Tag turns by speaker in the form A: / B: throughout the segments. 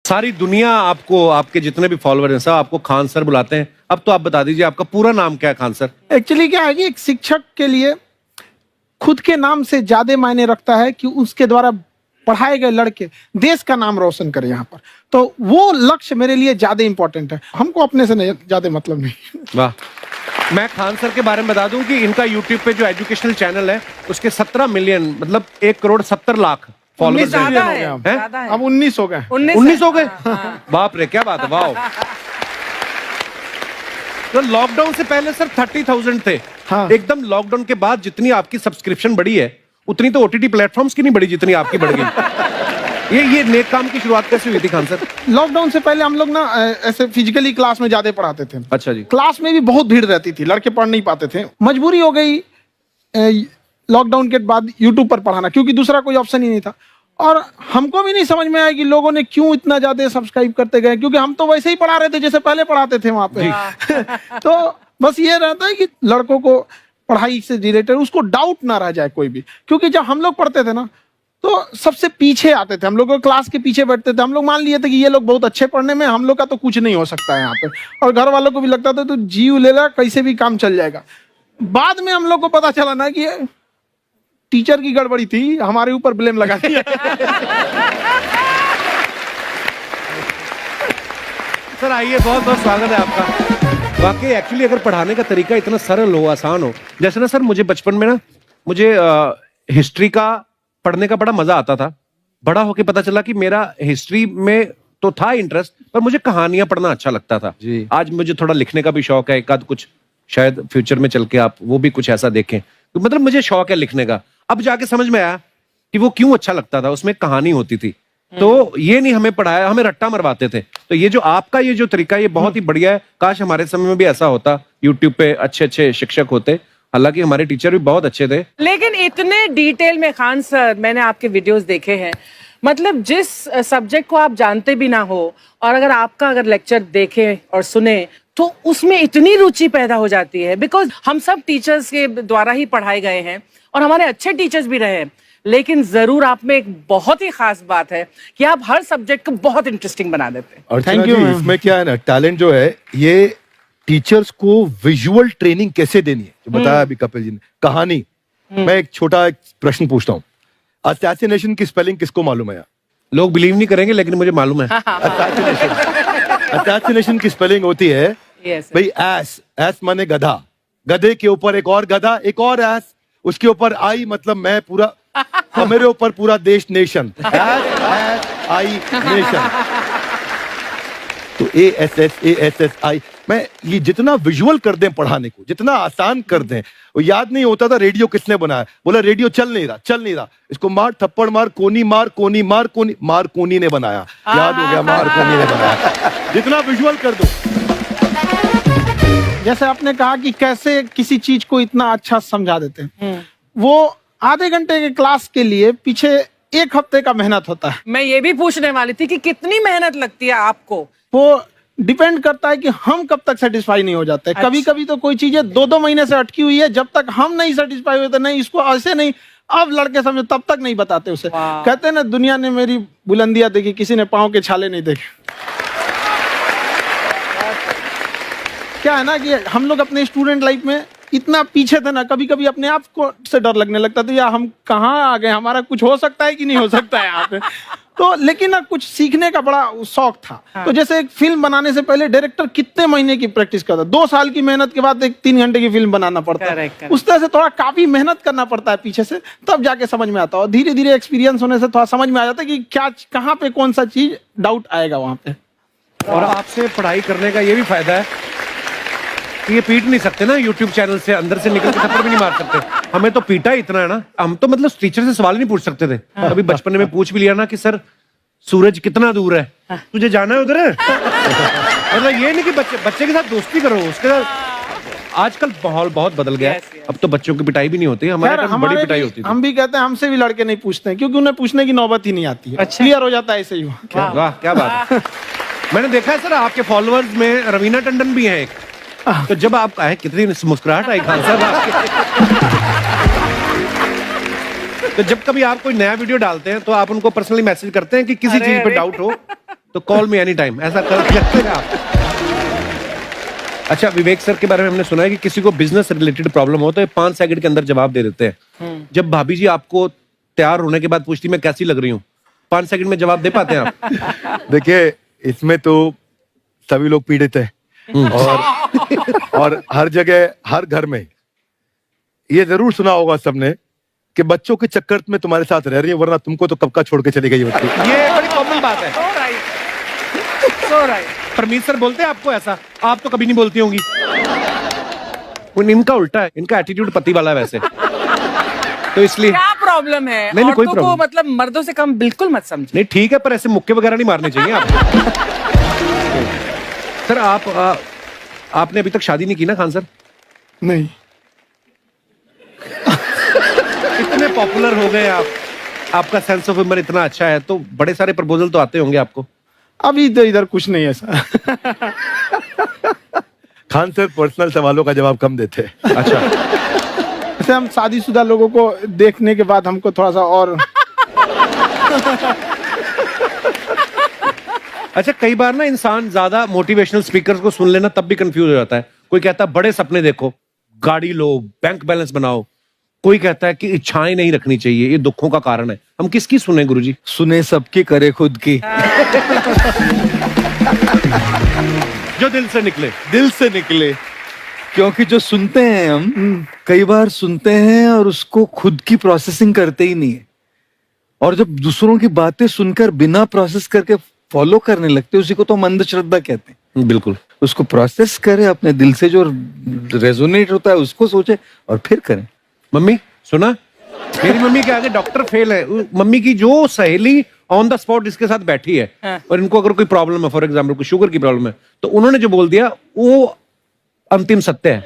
A: सारी दुनिया आपको, आपके जितने भी फॉलोअर हैं सब आपको खान सर बुलाते हैं। अब तो आप बता दीजिए आपका पूरा नाम क्या है खान सर?
B: एक्चुअली क्या है कि एक शिक्षक के लिए खुद के नाम से ज्यादा मायने रखता है कि उसके द्वारा पढ़ाए गए लड़के देश का नाम रोशन करें यहाँ पर, तो वो लक्ष्य मेरे लिए ज्यादा इंपॉर्टेंट है। हमको अपने से नहीं ज्यादा मतलब नहीं।
A: वाह। मैं खान सर के बारे में बता दूं कि इनका यूट्यूब पे जो एजुकेशनल चैनल है उसके 17 मिलियन मतलब 1,70,00,000 फॉलोअर्स
C: ज्यादा
A: हैं।
C: है, ज्यादा है।
B: अब 19 हो गए।
A: 19 हो गए? बाप रे, क्या बात है, वाह। तो लॉकडाउन से पहले सर 30,000 थे।
B: हाँ।
A: एकदम लॉकडाउन के बाद जितनी आपकी सब्सक्रिप्शन बढ़ी है उतनी तो ओटीटी प्लेटफॉर्म्स की नहीं बढ़ी जितनी आपकी बढ़ गई। ये नेक काम की शुरुआत कैसे हुई थी खान सर?
B: लॉकडाउन से पहले हम लोग ना ऐसे फिजिकली क्लास में ज्यादा पढ़ाते थे।
A: अच्छा जी।
B: क्लास में भी बहुत भीड़ रहती थी, लड़के पढ़ नहीं पाते थे। मजबूरी हो गई लॉकडाउन के बाद यूट्यूब पर पढ़ाना, क्योंकि दूसरा कोई ऑप्शन ही नहीं था। और हमको भी नहीं समझ में आया कि लोगों ने क्यों इतना ज्यादा सब्सक्राइब करते गए, क्योंकि हम तो वैसे ही पढ़ा रहे थे जैसे पहले पढ़ाते थे वहां पे। तो बस ये रहता है कि लड़कों को पढ़ाई से रिलेटेड उसको डाउट ना रह जाए कोई भी, क्योंकि जब हम लोग पढ़ते थे ना तो सबसे पीछे आते थे, हम लोग क्लास के पीछे बैठते थे। हम लोग मान लिए थे कि ये लोग बहुत अच्छे पढ़ने में, हम लोग का तो कुछ नहीं हो सकता है यहाँ पे। और घर वालों को भी लगता था तो जीव ले ला, कैसे भी काम चल जाएगा। बाद में हम लोग को पता चला ना कि टीचर की गड़बड़ी थी, हमारे ऊपर ब्लेम लगा दिया।
A: सर आइए, बहुत बहुत स्वागत है आपका। वाकई एक्चुअली अगर पढ़ाने का तरीका इतना सरल हो, आसान हो, जैसे ना सर मुझे बचपन में ना मुझे हिस्ट्री का पढ़ने का बड़ा मजा आता था। बड़ा होके पता चला कि मेरा हिस्ट्री में तो था इंटरेस्ट, पर मुझे कहानियां पढ़ना अच्छा लगता था जी। आज मुझे थोड़ा लिखने का भी शौक है, एक आध कुछ शायद फ्यूचर में चल के आप वो भी कुछ ऐसा देखें, तो मतलब मुझे शौक है लिखने का। अब जाके समझ में आया कि वो क्यों अच्छा लगता था, उसमें कहानी होती थी। तो ये नहीं हमें पढ़ाया, हमें रट्टा मरवाते थे। तो ये जो आपका ये जो तरीका ये बहुत ही बढ़िया है। काश हमारे समय में भी ऐसा होता, यूट्यूब पे अच्छे अच्छे शिक्षक होते। हालांकि हमारे टीचर भी बहुत अच्छे थे,
C: लेकिन इतने डिटेल में खान सर मैंने आपके वीडियोस देखे हैं, मतलब जिस सब्जेक्ट को आप जानते भी ना हो और अगर लेक्चर देखें और सुने तो उसमें इतनी रुचि पैदा हो जाती है। बिकॉज हम सब टीचर्स के द्वारा ही पढ़ाए गए हैं और हमारे अच्छे टीचर्स भी रहे हैं, लेकिन जरूर आप में एक बहुत ही खास बात है कि आप हर सब्जेक्ट को बहुत इंटरेस्टिंग बना देते हैं।
D: और
B: थैंक यू।
D: इसमें क्या है ना, टैलेंट जो है ये टीचर्स को विजुअल ट्रेनिंग कैसे देनी है, जो बताया अभी कपिल जी ने। कहानी, मैं एक छोटा प्रश्न पूछता हूँ, असैसिनेशन की स्पेलिंग किसको मालूम है?
A: लोग बिलीव नहीं करेंगे लेकिन मुझे मालूम है।
D: असैसिनेशन की स्पेलिंग होती है भाई एस माने गधा, गधे के ऊपर एक और गधा, एक और एस, उसके ऊपर आई मतलब मैं पूरा, और मेरे ऊपर पूरा देश, नेशन। S I nation. तो ASSASSI मैं ये जितना विजुअल कर दें पढ़ाने को, जितना आसान कर दें। वो याद नहीं होता था रेडियो किसने बनाया, बोला रेडियो चल नहीं रहा, इसको मार थप्पड़ मार, कोनी मार, कोनी मार, कोनी मार, कोनी ने बनाया। याद हो गया, मार कोनी ने बनाया। जितना विजुअल कर दो।
B: जैसे आपने कहा कि कैसे किसी चीज को इतना अच्छा समझा देते हैं, वो आधे घंटे के क्लास के लिए पीछे 1 हफ्ते का मेहनत होता है।
C: मैं ये भी पूछने वाली थी कि कितनी मेहनत लगती है आपको।
B: वो डिपेंड करता है कि हम कब तक सेटिस्फाई नहीं हो जाते।
C: अच्छा।
B: कभी कभी तो कोई चीजें 2-2 महीने से अटकी हुई है, जब तक हम नहीं सेटिस्फाई होते, नहीं इसको ऐसे नहीं, अब लड़के समझो तब तक नहीं बताते उसे। कहते हैं ना, दुनिया ने मेरी बुलंदियां देखी, किसी ने पांव के छाले नहीं देखे। क्या है ना कि हम लोग अपने स्टूडेंट लाइफ में इतना पीछे थे ना, कभी कभी अपने आप को से डर लगने लगता था, या हम कहाँ आ गए, हमारा कुछ हो सकता है कि नहीं हो सकता है यहाँ पे। तो लेकिन ना कुछ सीखने का बड़ा शौक था। हाँ। तो जैसे एक फिल्म बनाने से पहले डायरेक्टर कितने महीने की प्रैक्टिस करता है, 2 साल की मेहनत के बाद एक 3 घंटे की फिल्म बनाना पड़ता है। उस तरह से थोड़ा काफी मेहनत करना पड़ता है पीछे से, तब जाके समझ में आता है। और धीरे धीरे एक्सपीरियंस होने से थोड़ा समझ में आ जाता है कि क्या, कहाँ पे कौन सा चीज डाउट आएगा वहां पे।
A: और आपसे पढ़ाई करने का ये भी फायदा है कि ये पीट नहीं सकते ना यूट्यूब चैनल से, अंदर से निकल के थप्पड़ भी नहीं मार सकते। हमें तो पीटा इतना है ना, हम तो मतलब टीचर से सवाल नहीं पूछ सकते थे। कभी बचपन में पूछ भी लिया ना कि सर सूरज कितना दूर है, तुझे जाना है उधर है। मतलब ये नहीं कि बच्चे के साथ दोस्ती करो, उसके साथ। आजकल माहौल बहुत बदल गया है, अब तो बच्चों की पिटाई भी नहीं होती, हमारे टाइम बड़ी पिटाई होती थी।
B: हम भी कहते हैं, हमसे भी लड़के नहीं पूछते हैं, क्योंकि उन्हें पूछने की नौबत ही नहीं आती है। क्लियर हो जाता है ऐसे ही।
A: वाह, क्या बात है। मैंने देखा है सर आपके फॉलोअर्स में रवीना टंडन भी है एक। तो जब आप आए, कितनी मुस्कुराहट आई खान साहब आपके। तो जब कभी आप कोई नया वीडियो डालते हैं तो आप उनको पर्सनली मैसेज करते हैं कि किसी चीज पे डाउट हो तो कॉल मी एनी टाइम, ऐसा करते हैं आप। अच्छा, विवेक सर के बारे में हमने सुना है कि किसी को बिजनेस रिलेटेड प्रॉब्लम हो तो ये 5 सेकंड के अंदर जवाब दे देते हैं। जब भाभी जी आपको तैयार होने के बाद पूछती मैं कैसी लग रही हूँ, 5 सेकंड में जवाब दे पाते हैं आप?
D: देखिए, इसमें तो सभी लोग पीड़ित हैं और हर जगह, हर घर में ये जरूर सुना होगा सबने कि बच्चों के चक्कर में तुम्हारे साथ रह रही है, वरना तुमको तो कब का छोड़ के चली गई होती।
A: ये बड़ी कॉमन बात है।
C: So right.
A: परमीत सर बोलते हैं आपको ऐसा? आप तो कभी नहीं बोलती होंगी। इनका उल्टा है, इनका एटीट्यूड पति वाला है वैसे, तो इसलिए।
C: क्या प्रॉब्लम है?
A: नहीं, कोई
C: औरतों को मतलब मर्दों से कम बिल्कुल मत समझो।
A: नहीं ठीक है, पर ऐसे मुक्के वगैरह नहीं मारने चाहिए आपको। सर आपने अभी तक शादी नहीं की ना खान सर?
B: नहीं।
A: इतने पॉपुलर हो गए आप, आपका सेंस ऑफ ह्यूमर इतना अच्छा है, तो बड़े सारे प्रपोजल तो आते होंगे आपको।
B: अभी तो इधर कुछ नहीं है सर।
D: खान सर पर्सनल सवालों का जवाब कम देते हैं।
A: अच्छा,
B: वैसे हम शादीशुदा लोगों को देखने के बाद हमको थोड़ा सा और
A: अच्छा कई बार ना इंसान ज्यादा मोटिवेशनल स्पीकर्स को सुन लेना तब भी कंफ्यूज हो जाता है। कोई कहता है बड़े सपने देखो, गाड़ी लो, बैंक बैलेंस बनाओ। कोई कहता है कि इच्छाएं नहीं रखनी चाहिए, ये दुखों का कारण है। हम किसकी सुने गुरुजी?
E: सुने सबकी, करे खुद की।
A: जो दिल से निकले।
E: दिल से निकले, क्योंकि जो सुनते हैं हम कई बार सुनते हैं और उसको खुद की प्रोसेसिंग करते ही नहीं है, और जब दूसरों की बातें सुनकर बिना प्रोसेस करके फॉलो करने लगते, उसी को तो हम अंधश्रद्धा कहते हैं।
A: बिल्कुल,
E: उसको प्रोसेस करे, अपने दिल से जो रेजोनेट होता है उसको सोचे और फिर करें।
A: मम्मी सुना, मेरी मम्मी के आगे डॉक्टर फेल है। मम्मी की जो सहेली ऑन द स्पॉट इसके साथ बैठी है, और इनको अगर कोई प्रॉब्लम है, फॉर एग्जाम्पल कोई शुगर की प्रॉब्लम है, तो उन्होंने जो बोल दिया वो अंतिम सत्य है।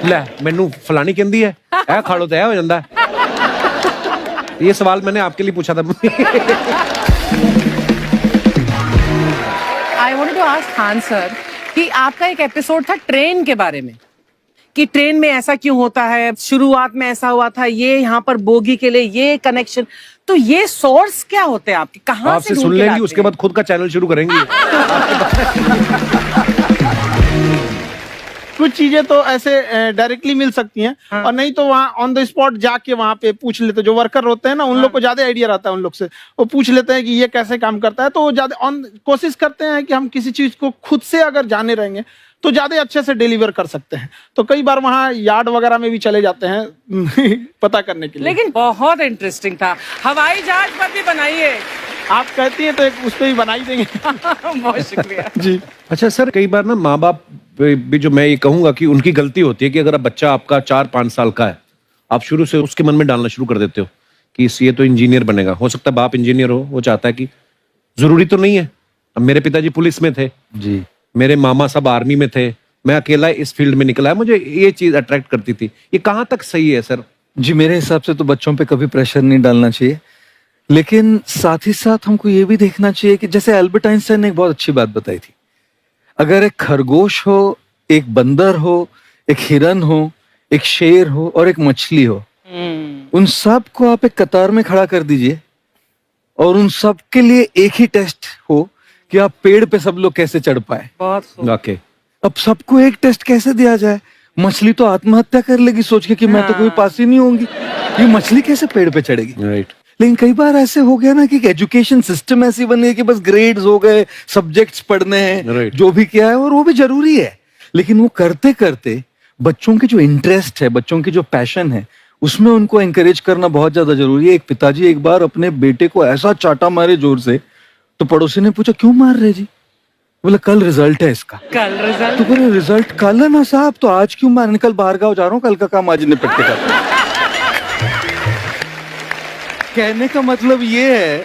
A: ले मैनू फलानी कहती है, ऐ खाड़ो तो ऐ हो जाता है। ये सवाल मैंने आपके लिए पूछा था।
C: I wanted to ask Khan sir कि आपका एक एपिसोड था ट्रेन के बारे में, कि ट्रेन में ऐसा क्यों होता है, शुरुआत में ऐसा हुआ था, ये यहाँ पर बोगी के लिए ये कनेक्शन, तो ये सोर्स क्या होते हैं आपके, कहाँ से
A: आपसे
C: ढूंढ
A: सुन
C: के
A: लेंगी,
C: लाते
A: उसके
C: हैं?
A: बाद खुद का चैनल शुरू करेंगी।
B: कुछ चीजें तो ऐसे डायरेक्टली मिल सकती हैं, और नहीं तो वहाँ ऑन द स्पॉट जाके वहाँ पे पूछ लेते, जो वर्कर होते हैं ना, उन लोग को ज्यादा आइडिया रहता है उन लोग से, वो पूछ लेते हैं कि ये कैसे काम करता है, तो वो ज्यादा कोशिश करते हैं कि हम किसी चीज को खुद से अगर जाने रहेंगे तो ज्यादा अच्छे से डिलीवर कर सकते हैं। तो कई बार वहाँ यार्ड वगैरह में भी चले जाते हैं पता करने के लिए।
C: लेकिन बहुत इंटरेस्टिंग था। हवाई जहाज पर भी बनाइए।
B: आप कहती हैं तो एक उस पर भी बना ही देंगे।
C: बहुत शुक्रिया
B: जी।
A: अच्छा सर, कई बार ना माँ बाप भी, जो मैं ये कहूंगा कि उनकी गलती होती है कि अगर बच्चा आपका 4-5 साल का है, आप शुरू से उसके मन में डालना शुरू कर देते हो कि ये तो इंजीनियर बनेगा। हो सकता है बाप इंजीनियर हो, वो चाहता है कि जरूरी तो नहीं है। अब मेरे पिताजी पुलिस में थे
E: जी,
A: मेरे मामा सब आर्मी में थे, मैं अकेला इस फील्ड में निकला है, मुझे ये चीज अट्रैक्ट करती थी। ये कहाँ तक सही है सर?
E: जी मेरे हिसाब से तो बच्चों पे कभी प्रेशर नहीं डालना चाहिए, लेकिन साथ ही साथ हमको ये भी देखना चाहिए कि जैसे एल्बर्ट आइंस्टाइन ने एक बहुत अच्छी बात बताई थी, अगर एक खरगोश हो, एक बंदर हो, एक हिरन हो, एक शेर हो और एक मछली हो, उन सब को आप एक कतार में खड़ा कर दीजिए और उन सब के लिए एक ही टेस्ट हो कि आप पेड़ पे सब लोग कैसे चढ़ पाए।
C: बहुत
A: वाकई
E: अब सबको एक टेस्ट कैसे दिया जाए? मछली तो आत्महत्या कर लेगी सोच के कि मैं तो कोई पास ही नहीं होंगी, ये मछली कैसे पेड़ पे चढ़ेगी?
A: राइट।
E: लेकिन कई बार ऐसे हो गया ना कि एजुकेशन सिस्टम ऐसी बन गई कि बस ग्रेड्स हो गए, सब्जेक्ट्स पढ़ने हैं,
A: Right.
E: जो भी किया है, और वो भी जरूरी है, लेकिन वो करते करते बच्चों की जो इंटरेस्ट है, बच्चों की जो पैशन है, उसमें उनको एंकरेज करना बहुत ज्यादा जरूरी है। एक पिताजी एक बार अपने बेटे को ऐसा चाटा मारे जोर से, तो पड़ोसी ने पूछा क्यों मार रहे जी? बोला कल रिजल्ट है इसका।
C: कल रिजल्ट?
E: तो बोले रिजल्ट कल है ना साहब, तो आज क्यों मारने? कल बाहर गाँव जा रहा हूँ, कल का काम आज निपट के करता हूं। कहने का मतलब ये है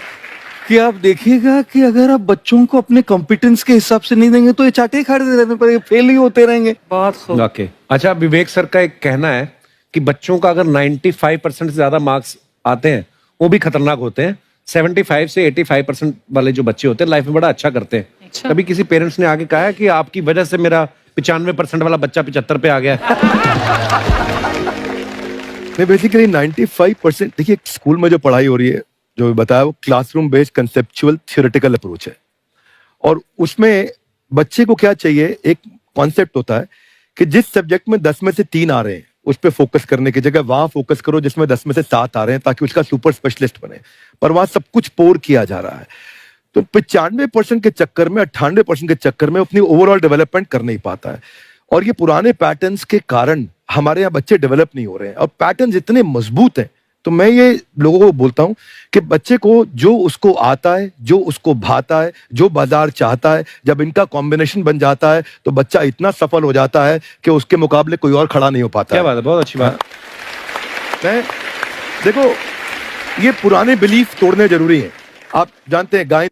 E: कि आप देखिएगा कि अगर आप बच्चों को अपने कॉम्पिटेंस के हिसाब से नहीं देंगे तो ये चाटे खाते रहने पर फेल ही होते रहेंगे।
C: बहुत खूब।
A: वाकई। अच्छा, विवेक सर का एक कहना है कि बच्चों का अगर 95% से ज्यादा मार्क्स आते हैं वो भी खतरनाक होते हैं। 75 से 85% वाले जो बच्चे होते हैं लाइफ में बड़ा अच्छा करते हैं।
C: अच्छा।
A: कभी किसी पेरेंट्स ने आके कहा है कि आपकी वजह से मेरा 95% वाला बच्चा 75 पे आ गया?
D: नहीं, बेसिकली 95%, देखिए स्कूल में जो पढ़ाई हो रही है, जो बताया, वो classroom based conceptual theoretical approach है। और उसमें बच्चे को क्या चाहिए, एक कॉन्सेप्ट होता है कि जिस सब्जेक्ट में 10 में से 3 आ रहे हैं उस पर फोकस करने की जगह वहां फोकस करो जिसमें 10 में से 7 आ रहे हैं, ताकि उसका सुपर स्पेशलिस्ट बने। पर वहां सब कुछ पोर किया जा रहा है। तो 95% के चक्कर में, 98% के चक्कर में अपनी ओवरऑल डेवलपमेंट कर नहीं पाता है। और ये पुराने पैटर्न्स के कारण हमारे यहाँ बच्चे डेवलप नहीं हो रहे हैं, और पैटर्न्स इतने मजबूत हैं। तो मैं ये लोगों को बोलता हूं कि बच्चे को जो उसको आता है, जो उसको भाता है, जो बाजार चाहता है, जब इनका कॉम्बिनेशन बन जाता है तो बच्चा इतना सफल हो जाता है कि उसके मुकाबले कोई और खड़ा नहीं हो पाता।
A: क्या बात है, बहुत अच्छी बात।
D: मैं देखो, ये पुराने बिलीफ तोड़ने जरूरी है। आप जानते हैं गाय